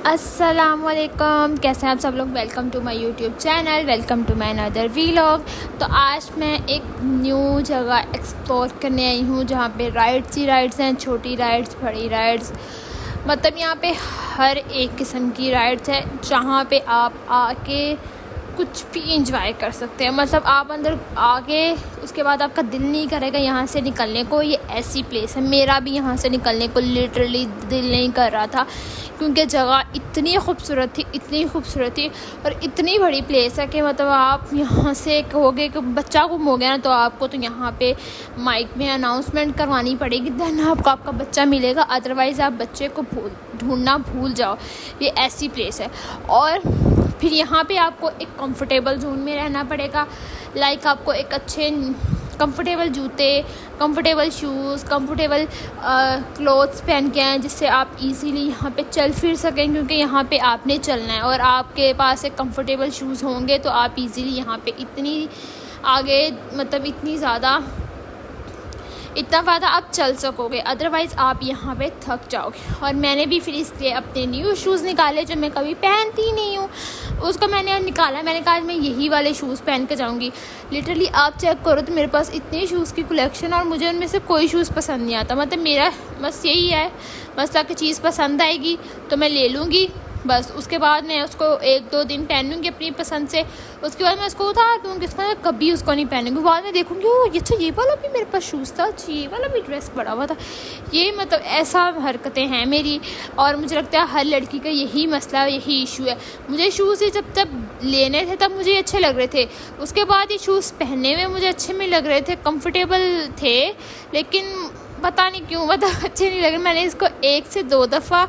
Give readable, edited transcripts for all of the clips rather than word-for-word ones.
अस्सलामुअलैकुम, कैसे हैं आप सब लोग। Welcome to my YouTube channel, welcome to my another vlog. तो आज मैं एक न्यू जगह एक्सप्लोर करने आई हूँ जहाँ पे राइड्स ही राइड्स हैं, छोटी राइड्स, बड़ी राइड्स, मतलब यहाँ पे हर एक किस्म की राइड्स है जहाँ पे आप आके कुछ भी इंजॉय कर सकते हैं। मतलब आप अंदर आके उसके बाद आपका दिल नहीं करेगा यहाँ से निकलने को। ये ऐसी प्लेस है, मेरा भी यहाँ से निकलने को लिटरली दिल नहीं कर रहा था क्योंकि जगह इतनी खूबसूरत थी और इतनी बड़ी प्लेस है कि मतलब आप यहाँ से कहोगे कि बच्चा गुम हो गया ना, तो आपको तो यहाँ पे माइक में अनाउंसमेंट करवानी पड़ेगी, देन आपको आपका बच्चा मिलेगा, अदरवाइज़ आप बच्चे को ढूंढना भूल जाओ। ये ऐसी प्लेस है। और फिर यहाँ पे आपको एक कंफर्टेबल जोन में रहना पड़ेगा। लाइक आपको एक अच्छे कंफर्टेबल जूते, कंफर्टेबल शूज़, कंफर्टेबल क्लोथ्स पहन के आएँ जिससे आप इजीली यहाँ पे चल फिर सकें, क्योंकि यहाँ पे आपने चलना है और आपके पास एक कंफर्टेबल शूज़ होंगे तो आप इजीली यहाँ पे इतनी आगे, मतलब इतना ज़्यादा आप चल सकोगे, अदरवाइज़ आप यहाँ पे थक जाओगे। और मैंने भी फिर इसलिए अपने न्यू शूज़ निकाले जो मैं कभी पहनती नहीं हूँ, उसको मैंने निकाला। मैंने कहा मैं यही वाले शूज़ पहन के जाऊँगी। लिटरली आप चेक करो तो मेरे पास इतने शूज़ की कलेक्शन और मुझे उनमें से कोई शूज़ पसंद नहीं आता। मतलब मेरा बस यही है मसला कि चीज़ पसंद आएगी तो मैं ले लूँगी, बस उसके बाद मैं उसको 1-2 दिन पहनूंगी अपनी पसंद से, उसके बाद मैं उसको उतार दूँगी, उसके बाद कभी उसको नहीं पहनूंगी। बाद में देखूँगी ओ अच्छा ये वाला भी मेरे पास शूज़ था, अच्छा ये वाला भी ड्रेस पड़ा हुआ था। ये मतलब ऐसा हरकतें हैं मेरी, और मुझे लगता है हर लड़की का यही मसला है, यही इशू है। मुझे शूज़ ही जब लेने थे तब मुझे अच्छे लग रहे थे, उसके बाद ये शूज़ पहनने में मुझे अच्छे नहीं लग रहे थे, कम्फर्टेबल थे, लेकिन पता नहीं क्यों मतलब अच्छे नहीं लग रहे। मैंने इसको 1 से 2 दफ़ा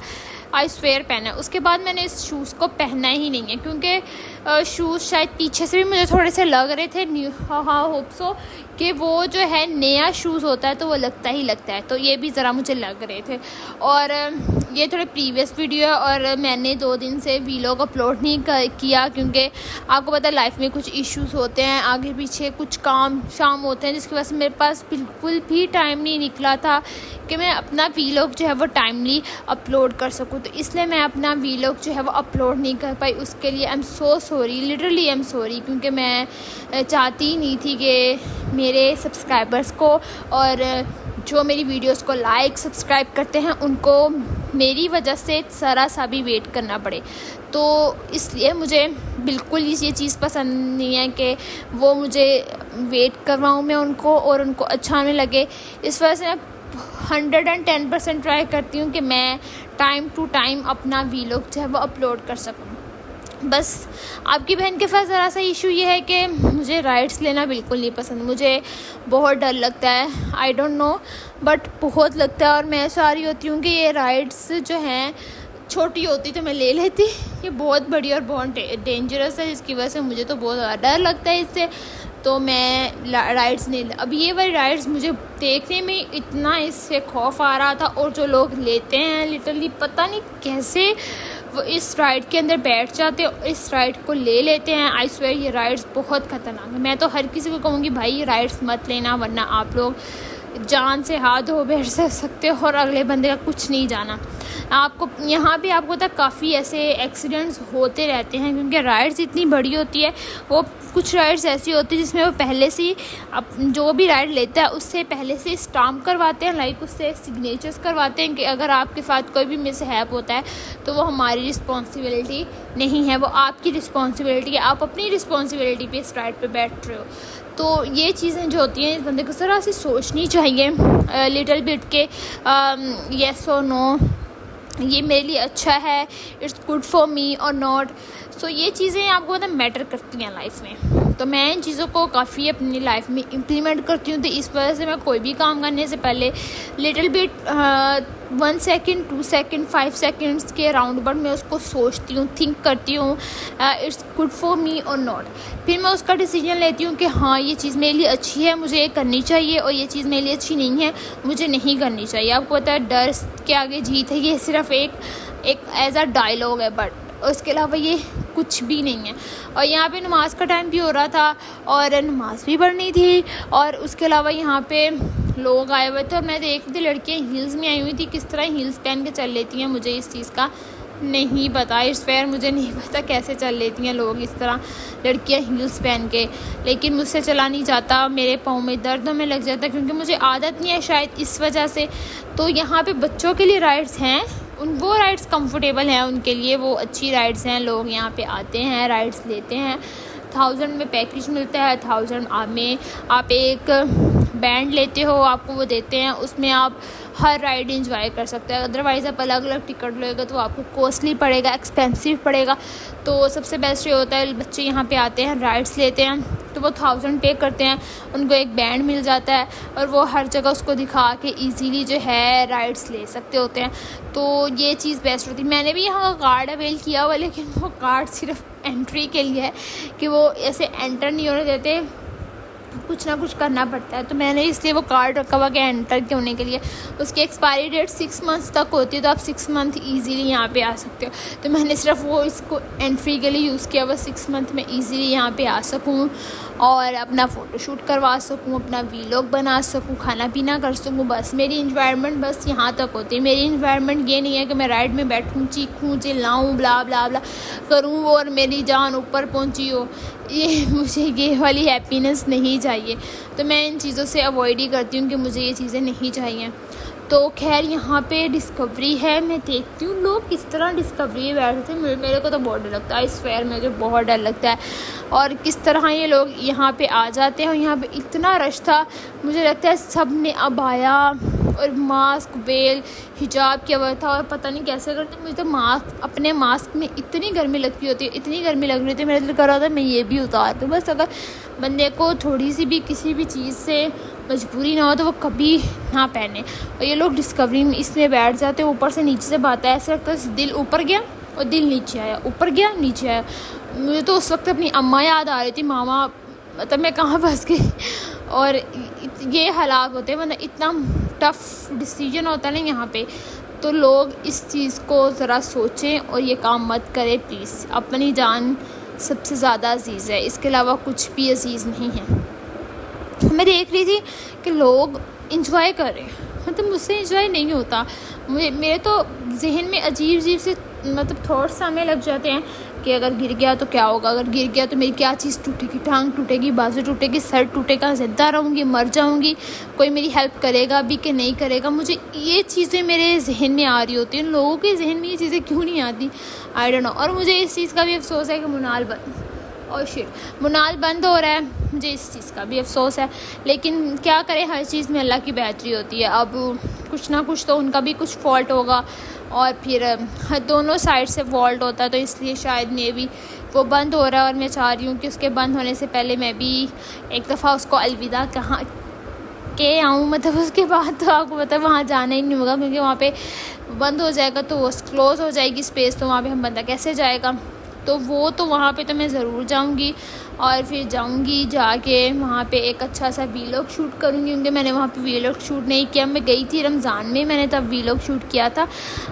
आई स्वेयर पहना, उसके बाद मैंने इस शूज़ को पहना ही नहीं है, क्योंकि शूज़ शायद पीछे से भी मुझे थोड़े से लग रहे थे होप सो कि वो जो है नया शूज़ होता है तो वो लगता है, तो ये भी ज़रा मुझे लग रहे थे। और ये थोड़े प्रीवियस वीडियो है और मैंने 2 दिन से वीलॉग अपलोड नहीं किया, क्योंकि आपको पता है लाइफ में कुछ इश्यूज़ होते हैं, आगे पीछे कुछ काम शाम होते हैं, जिसकी वजह से मेरे पास बिल्कुल भी टाइम नहीं निकला था कि मैं अपना वीलॉग जो है वो टाइमली अपलोड कर सकूँ। तो इसलिए मैं अपना वीलॉग जो है वो अपलोड नहीं कर पाई। उसके लिए I am so sorry, literally I am sorry, क्योंकि मैं चाहती ही नहीं थी कि मेरे सब्सक्राइबर्स को और जो मेरी वीडियोस को लाइक सब्सक्राइब करते हैं उनको मेरी वजह से ज़रा सा भी वेट करना पड़े। तो इसलिए मुझे बिल्कुल ये चीज़ पसंद नहीं है कि वो मुझे वेट करवाऊँ मैं उनको और उनको अच्छा नहीं लगे। इस वजह से मैं 110% ट्राई करती हूँ कि मैं टाइम टू टाइम अपना वीलॉग जो है वो अपलोड कर सकूँ। बस आपकी बहन के पास ज़रा सा इशू ये है कि मुझे राइड्स लेना बिल्कुल नहीं पसंद, मुझे बहुत डर लगता है, आई डोंट नो बट बहुत लगता है। और मैं सारी होती हूँ कि ये राइड्स जो हैं छोटी होती तो मैं ले लेती, ये बहुत बड़ी और बहुत डेंजरस है, जिसकी वजह से मुझे तो बहुत ज़्यादा डर लगता है इससे, तो मैं राइड्स नहीं। अब ये वाली राइड्स मुझे देखने में इतना इससे खौफ आ रहा था, और जो लोग लेते हैं लिटरली पता नहीं कैसे वो इस राइड के अंदर बैठ जाते हैं, इस राइड को ले लेते हैं। आई स्वेयर ये राइड्स बहुत ख़तरनाक है। मैं तो हर किसी को कहूँगी भाई ये राइड्स मत लेना, वरना आप लोग जान से हाथ धो बैठ सकते हो और अगले बंदे का कुछ नहीं जाना। आपको यहाँ पे आपको तक काफ़ी ऐसे एक्सीडेंट्स होते रहते हैं, क्योंकि राइड्स इतनी बड़ी होती है। वो कुछ राइड्स ऐसी होती है जिसमें वो पहले से जो भी राइड लेता है उससे पहले से स्टाम्प करवाते हैं, लाइक उससे सिग्नेचर्स करवाते हैं कि अगर आपके साथ कोई भी मिसहैप होता है तो वो हमारी रिस्पॉन्सिबिलिटी नहीं है, वो आपकी रिस्पॉन्सिबिलिटी है, आप अपनी रिस्पॉन्सिबिलिटी पे इस राइड पे बैठ रहे हो। तो ये चीज़ें जो होती हैं इस बंदे को ज़रा सी सोचनी चाहिए, लिटिल बिट के येस और नो, ये मेरे लिए अच्छा है, इट्स गुड फॉर मी और नॉट। सो ये चीज़ें आपको मतलब मैटर करती हैं लाइफ में, तो मैं इन चीज़ों को काफ़ी अपनी लाइफ में इम्प्लीमेंट करती हूँ। तो इस वजह से मैं कोई भी काम करने से पहले little bit 1 second 2 second 5 seconds के राउंड बट मैं उसको सोचती हूँ, थिंक करती हूँ इट्स गुड फॉर मी और नॉट। फिर मैं उसका डिसीजन लेती हूँ कि हाँ ये चीज़ मेरे लिए अच्छी है, मुझे ये करनी चाहिए, और ये चीज़ मेरे लिए अच्छी नहीं है, मुझे नहीं करनी चाहिए। आपको पता है डर के आगे जीत है, ये सिर्फ एक एज अ डायलॉग है, बट उसके अलावा ये कुछ भी नहीं है। और यहाँ पे नमाज का टाइम भी हो रहा था और नमाज भी पढ़नी थी, और उसके अलावा यहाँ पे लोग आए हुए थे और मैं देख रही थी लड़कियाँ हील्स में आई हुई थी, किस तरह हील्स पहन के चल लेती हैं, मुझे इस चीज़ का नहीं पता, इस पैर मुझे नहीं पता कैसे चल लेती हैं लोग इस तरह, लड़कियां हील्स पहन के, लेकिन मुझसे चला नहीं जाता, मेरे पाँव में दर्द में लग जाता क्योंकि मुझे आदत नहीं है शायद इस वजह से। तो यहाँ पे बच्चों के लिए राइड्स हैं, वो राइड्स कंफर्टेबल हैं उनके लिए, वो अच्छी राइड्स हैं, लोग यहाँ पे आते हैं, राइड्स लेते हैं। 1000 में पैकेज मिलता है, 1000 में आप एक बैंड लेते हो, आपको वो देते हैं, उसमें आप हर राइड एंजॉय कर सकते हैं। अदरवाइज़ आप अलग अलग टिकट लोगे तो आपको कॉस्टली पड़ेगा, एक्सपेंसिव पड़ेगा। तो सबसे बेस्ट ये होता है बच्चे यहाँ पे आते हैं, राइड्स लेते हैं, तो वो 1000 पे करते हैं, उनको एक बैंड मिल जाता है और वो हर जगह उसको दिखा के इजीली जो है राइड्स ले सकते होते हैं। तो ये चीज़ बेस्ट होती है। मैंने भी यहाँ का कार्ड अवेल किया हुआ, लेकिन वो कार्ड सिर्फ एंट्री के लिए है कि वो ऐसे एंटर नहीं होने देते, कुछ ना कुछ करना पड़ता है। तो मैंने इसलिए वो कार्ड रखा हुआ कि एंटर होने के लिए। उसकी एक्सपायरी डेट 6 मंथ्स तक होती है, तो आप 6 मंथ ईज़िली यहाँ पे आ सकते हो। तो मैंने सिर्फ वो इसको एंट्री के लिए यूज़ किया हुआ, 6 मंथ में ईज़िली यहाँ पे आ सकूँ और अपना फ़ोटोशूट करवा सकूँ, अपना वीलॉग बना सकूँ, खाना पीना कर सकूँ। बस मेरी इन्वायरमेंट बस यहाँ तक होती है। मेरी इन्वायरमेंट ये नहीं है कि मैं राइड में बैठूँ, चीखूँ, चिल्लाऊँ, ब्ला ब्ला ब्ला करूँ और मेरी जान ऊपर पहुँची हो। मुझे ये वाली हैप्पीनेस नहीं चाहिए, तो मैं इन चीज़ों से अवॉइड ही करती हूँ कि मुझे ये चीज़ें नहीं चाहिए। तो खैर यहाँ पे डिस्कवरी है, मैं देखती हूँ लोग किस तरह डिस्कवरी बैठते हैं। मेरे को तो बहुत डर लगता है, इस फेयर में जो बहुत डर लगता है, और किस तरह ये लोग यहाँ पे आ जाते हैं। और यहाँ पे इतना रश था, मुझे लगता है सब ने अबाया और मास्क, वेल, हिजाब किया हुआ था, और पता नहीं कैसे करते। मुझे तो अपने मास्क में इतनी गर्मी लगती होती है, इतनी गर्मी लग रही थी, मेरा दिल कर रहा था मैं ये भी उतार दूँ। बस अगर बंदे को थोड़ी सी भी किसी भी चीज़ से मजबूरी ना हो तो वो कभी ना पहने। और ये लोग डिस्कवरी में इसमें बैठ जाते हैं, ऊपर से नीचे से बात है, ऐसे लगता है दिल ऊपर गया और दिल नीचे आया, ऊपर गया नीचे आया। मुझे तो उस वक्त अपनी अम्मा याद आ रही थी, मामा मतलब मैं कहाँ फंस गई। और ये हालात होते हैं, मतलब इतना टफ़ डिसीजन होता है ना यहाँ पे। तो लोग इस चीज़ को ज़रा सोचें और ये काम मत करें प्लीज़। अपनी जान सबसे ज़्यादा अजीज़ है, इसके अलावा कुछ भी अजीज़ नहीं है। मैं देख रही थी कि लोग इंजॉय कर रहे हैं, मतलब मुझसे इंजॉय नहीं होता। मेरे तो जहन में अजीब अजीब से मतलब थॉट्स आने लग जाते हैं कि अगर गिर गया तो क्या होगा, अगर गिर गया तो मेरी क्या चीज़ टूटेगी, टांग टूटेगी, बाजू टूटेगी, सर टूटेगा, ज़िंदा रहूँगी, मर जाऊँगी, कोई मेरी हेल्प करेगा भी कि नहीं करेगा। मुझे ये चीज़ें मेरे जहन में आ रही होती हैं, लोगों के जहन में ये चीज़ें क्यों नहीं आती, आई डोंट नो। और मुझे इस चीज़ का भी अफसोस है कि मुनाल बंद हो रहा है, मुझे इस चीज़ का भी अफसोस है। लेकिन क्या करें, हर चीज़ में अल्लाह की बेहतरी होती है। अब कुछ ना कुछ तो उनका भी कुछ फॉल्ट होगा, और फिर दोनों साइड से फॉल्ट होता है, तो इसलिए शायद मे भी वो बंद हो रहा है। और मैं चाह रही हूँ कि उसके बंद होने से पहले मैं भी एक दफ़ा उसको अलविदा कहाँ के आऊँ, मतलब उसके बाद तो आपको पता है वहाँ जाना ही नहीं होगा, क्योंकि वहाँ पे बंद हो जाएगा तो वो क्लोज़ हो जाएगी स्पेस, तो वहाँ पे हम बंदा कैसे जाएगा। तो वो तो वहाँ पे तो मैं ज़रूर जाऊँगी, और फिर जाऊँगी जाके वहाँ पे एक अच्छा सा वीलॉग शूट करूँगी, क्योंकि मैंने वहाँ पे वीलॉग शूट नहीं किया। मैं गई थी रमज़ान में, मैंने तब वीलॉग शूट किया था।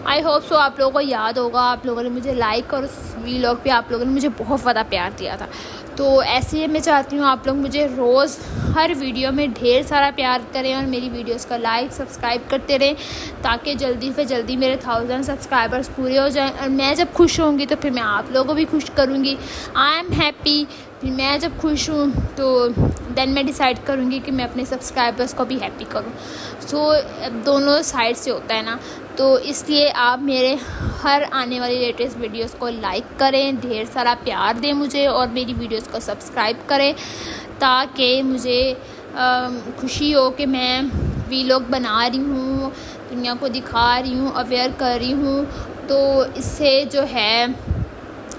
आई होप सो आप लोगों को याद होगा, आप लोगों ने मुझे लाइक और उस वीलॉग पे आप लोगों ने मुझे बहुत ज़्यादा प्यार दिया था। तो ऐसे ही मैं चाहती हूँ आप लोग मुझे रोज़ हर वीडियो में ढेर सारा प्यार करें और मेरी वीडियोस का लाइक सब्सक्राइब करते रहें, ताकि जल्दी से जल्दी मेरे 1000 सब्सक्राइबर्स पूरे हो जाएं। और मैं जब खुश होंगी तो फिर मैं आप लोगों को भी खुश करूँगी। आई एम हैप्पी, फिर मैं जब खुश हूँ तो देन मैं डिसाइड करूँगी कि मैं अपने सब्सक्राइबर्स को भी हैप्पी करूँ। सो दोनों साइड से होता है ना, तो इसलिए आप मेरे हर आने वाली लेटेस्ट वीडियोस को लाइक करें, ढेर सारा प्यार दें मुझे, और मेरी वीडियोस को सब्सक्राइब करें, ताकि मुझे खुशी हो कि मैं वीलॉग बना रही हूँ, दुनिया को दिखा रही हूँ, अवेयर कर रही हूँ। तो इससे जो है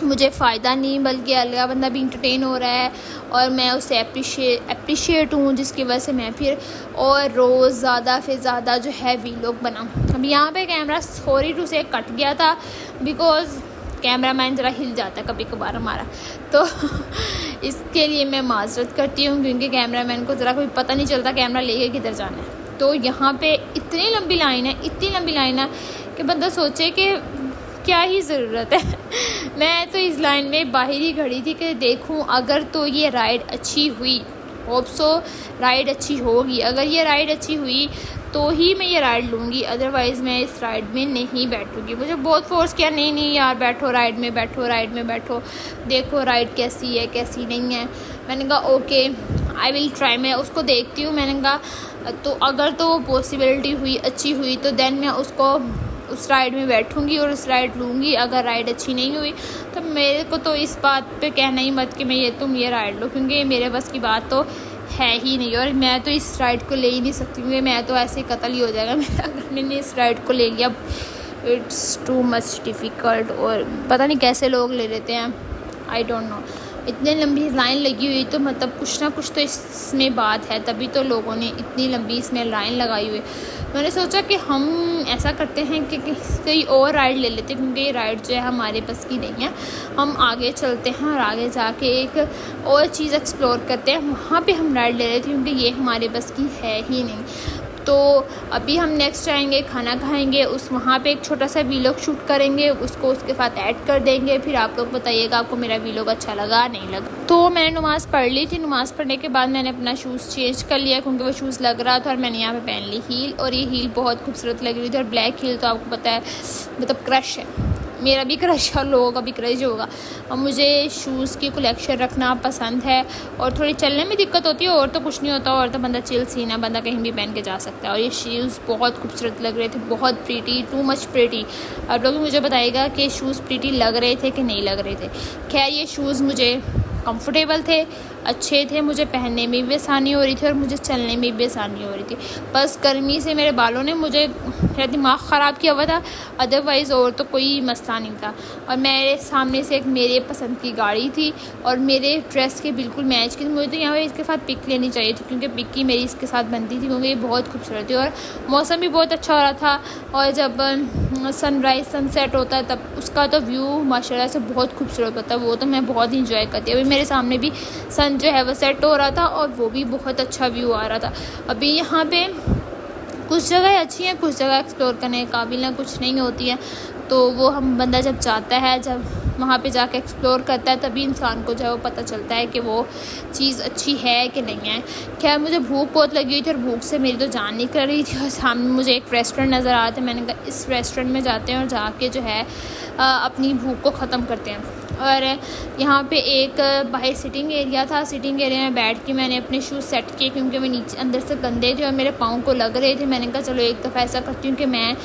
मुझे फ़ायदा नहीं बल्कि अगला बंदा भी इंटरटेन हो रहा है, और मैं उसे अप्रिशिएट हूँ, जिसकी वजह से मैं फिर और रोज़ ज़्यादा से ज़्यादा जो है वीलॉग बनाऊँ। अब यहाँ पे कैमरा सॉरी टू से कट गया था, बिकॉज़ कैमरा मैन ज़रा हिल जाता है कभी कभार हमारा, तो इसके लिए मैं माजरत करती हूँ, क्योंकि कैमरा मैन को ज़रा कोई पता नहीं चलता कैमरा लेके किधर जाना है। तो यहाँ पे इतनी लंबी लाइन है कि बंदा सोचे कि क्या ही ज़रूरत है। मैं तो इस लाइन में बाहर ही खड़ी थी कि देखूं अगर तो ये राइड अच्छी हुई, होप सो राइड अच्छी होगी। अगर ये राइड अच्छी हुई तो ही मैं ये राइड लूँगी, अदरवाइज़ मैं इस राइड में नहीं बैठूँगी। मुझे बहुत फोर्स किया, नहीं नहीं यार बैठो राइड में, बैठो राइड में बैठो, देखो राइड कैसी है कैसी नहीं है। मैंने कहा ओके आई विल ट्राई, मैं उसको देखती हूँ। मैंने कहा तो अगर तो वो पॉसिबिलिटी हुई अच्छी हुई तो देन मैं उसको उस राइड में बैठूंगी और उस राइड लूँगी। अगर राइड अच्छी नहीं हुई तो मेरे को तो इस बात पे कहना ही मत कि मैं तुम ये राइड लो, क्योंकि मेरे बस की बात तो है ही नहीं। और मैं तो इस राइड को ले ही नहीं सकती, क्योंकि मैं तो ऐसे कत्ल ही हो जाएगा मेरा अगर मैंने इस राइड को ले लिया। इट्स टू मच डिफ़िकल्ट, और पता नहीं कैसे लोग ले लेते हैं, आई डोंट नो। इतनी लंबी लाइन लगी हुई तो मतलब कुछ ना कुछ तो इसमें बात है, तभी तो लोगों ने इतनी लंबी इसमें लाइन लगाई हुई है। मैंने सोचा कि हम ऐसा करते हैं कि कोई और राइड ले लेते हैं, क्योंकि ये राइड जो है हमारे बस की नहीं है। हम आगे चलते हैं और आगे जाके एक और चीज़ एक्सप्लोर करते हैं, वहाँ पे हम राइड ले लेते हैं, क्योंकि ये हमारे बस की है ही नहीं। तो अभी हम नेक्स्ट आएंगे, खाना खाएंगे, उस वहाँ पे एक छोटा सा वीलॉग शूट करेंगे, उसको उसके साथ ऐड कर देंगे। फिर आप लोग बताइएगा आपको मेरा वीलॉग अच्छा लगा नहीं लगा। तो मैंने नमाज़ पढ़ ली थी, नमाज़ पढ़ने के बाद मैंने अपना शूज़ चेंज कर लिया, क्योंकि वो शूज़ लग रहा था। और मैंने यहाँ पे पहन ली हील, और ये हील बहुत खूबसूरत लग रही थी। और ब्लैक हील तो आपको पता है मतलब क्रश है, मेरा भी क्रश है और लोगों का भी क्रश होगा। और मुझे शूज़ की कलेक्शन रखना पसंद है, और थोड़ी चलने में दिक्कत होती है, और तो कुछ नहीं होता, और तो बंदा चिल सीना, बंदा कहीं भी पहन के जा सकता है। और ये शूज़ बहुत खूबसूरत लग रहे थे, बहुत प्रीटी, टू मच प्रीटी। आप लोग मुझे बताइएगा कि शूज़ प्रीटी लग रहे थे कि नहीं लग रहे थे। खैर ये शूज़ मुझे कंफर्टेबल थे, अच्छे थे, मुझे पहनने में भी आसानी हो रही थी और मुझे चलने में भी आसानी हो रही थी। बस गर्मी से मेरे बालों ने मुझे मेरा दिमाग ख़राब किया हुआ था, अदरवाइज़ और तो कोई मसला नहीं था। और मेरे सामने से एक मेरे पसंद की गाड़ी थी और मेरे ड्रेस के बिल्कुल मैच की। मुझे तो यहाँ पे इसके साथ पिक लेनी चाहिए थी, क्योंकि पिक की मेरी इसके साथ बनती थी, क्योंकि ये बहुत खूबसूरत थी और मौसम भी बहुत अच्छा हो रहा था। और जब सनराइज़ सनसेट होता है तब उसका तो व्यू माशाल्लाह से बहुत खूबसूरत होता है, वो तो मैं बहुत इंजॉय करती हूँ। अभी मेरे सामने भी सन जो है वो सेट हो रहा था और वो भी बहुत अच्छा व्यू आ रहा था। अभी यहाँ पे कुछ जगह अच्छी हैं, कुछ जगह एक्सप्लोर करने के काबिल हैं, कुछ नहीं होती हैं। तो वो हम बंदा जब जाता है, जब वहाँ पे जाके एक्सप्लोर करता है, तभी इंसान को जो है वो पता चलता है कि वो चीज़ अच्छी है कि नहीं है। खैर मुझे भूख बहुत लगी हुई थी और भूख से मेरी तो जान निकल रही थी, और सामने मुझे एक रेस्टोरेंट नज़र आ रहा था। मैंने कहा इस रेस्टोरेंट में जाते हैं और जाके जो है अपनी भूख को ख़त्म करते हैं। और यहाँ पे एक बाहर सिटिंग एरिया था, सिटिंग एरिया में बैठ के मैंने अपने शूज़ सेट किए, क्योंकि मैं नीचे अंदर से गंदे थे और मेरे पाँव को लग रहे थे। मैंने कहा चलो एक दफ़ा ऐसा करती हूँ कि मैं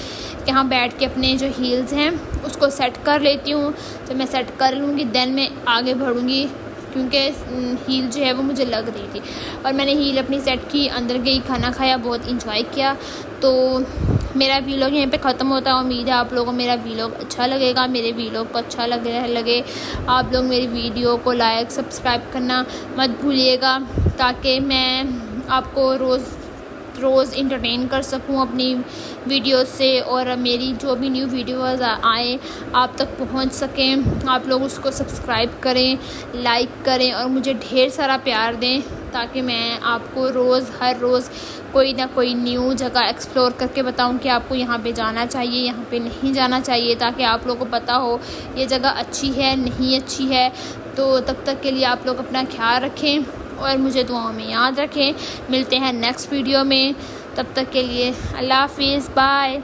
यहाँ बैठ के अपने जो हील्स हैं उसको सेट कर लेती हूँ। जब मैं सेट कर लूँगी देन मैं आगे बढ़ूँगी, क्योंकि हील जो है वो मुझे लग रही थी। और मैंने हील अपनी सेट की, अंदर गई, खाना खाया, बहुत इंजॉय किया। तो मेरा वीलॉग यहीं पे ख़त्म होता है। उम्मीद है आप लोगों को मेरा वीलॉग अच्छा लगेगा। मेरे वीलॉग को अच्छा लगे आप लोग मेरी वीडियो को लाइक सब्सक्राइब करना मत भूलिएगा, ताकि मैं आपको रोज़ इंटरटेन कर सकूं अपनी वीडियो से, और मेरी जो भी न्यू वीडियोज़ आए आप तक पहुंच सकें। आप लोग उसको सब्सक्राइब करें, लाइक करें और मुझे ढेर सारा प्यार दें, ताकि मैं आपको हर रोज़ कोई ना कोई न्यू जगह एक्सप्लोर करके बताऊं कि आपको यहाँ पे जाना चाहिए, यहाँ पे नहीं जाना चाहिए, ताकि आप लोगों को पता हो ये जगह अच्छी है नहीं अच्छी है। तो तब तक के लिए आप लोग अपना ख्याल रखें और मुझे दुआओं में याद रखें। मिलते हैं नेक्स्ट वीडियो में, तब तक के लिए अल्लाह हाफिज़, बाय।